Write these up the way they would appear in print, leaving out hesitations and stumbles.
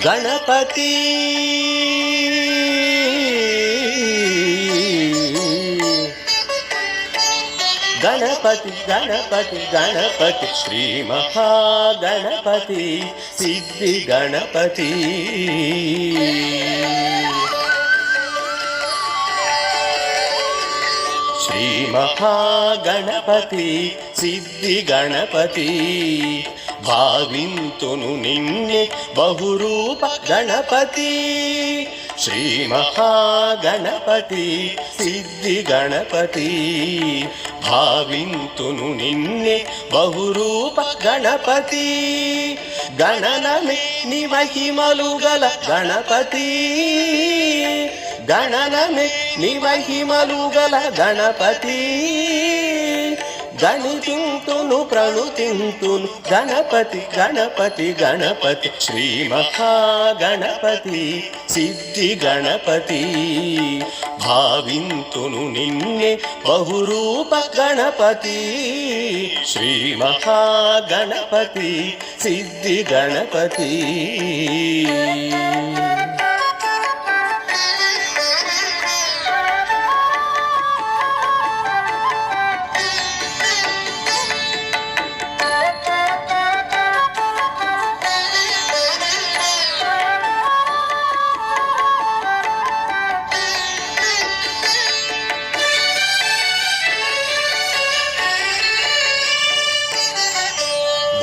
గణపతి గణపతి గణపతి గణపతి శ్రీ మహాగణపతి సిద్ధి గణపతి శ్రీ మహాగణపతి సిద్ధి గణపతి భావింతును నిన్నే బహురూప గణపతి శ్రీ మహాగణపతి సిద్ధి గణపతి భావింతును నిన్నే బహురూప గణపతి గణనమే నిమహిమలు గల గణపతి గణనమే నిమహిమలు గల గణపతి గణితింతును ప్రణుతింతును గణపతి గణపతి గణపతి శ్రీ మహాగణపతి సిద్ధి గణపతి భావింతును నిన్నే బహురూప గణపతి శ్రీ మహాగణపతి సిద్ధి గణపతి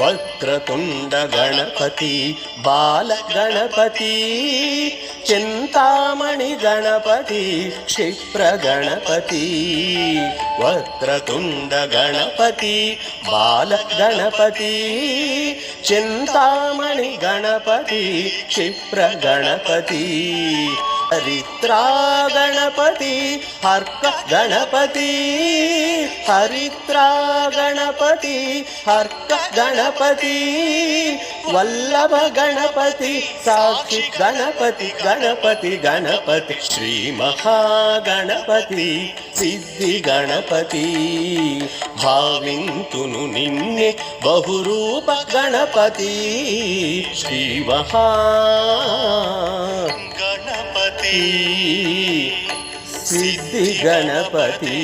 వక్రతుండ గణపతి బాల గణపతి చింతామణి గణపతి క్షిప్ర గణపతి వక్రతుండ గణపతి బాల గణపతి చింతామణి గణపతి క్షిప్ర గణపతి హరిత్రా గణపతి హర్క గణపతి హరిత్రా గణపతి హర్క గణపతి వల్లభ గణపతి సాక్షి గణపతి గణపతి గణపతి శ్రీ మహాగణపతి సిద్ధి గణపతి భావింతును నిన్నే బహురూప గణపతి శ్రీ మహా సిద్ధి గణపతి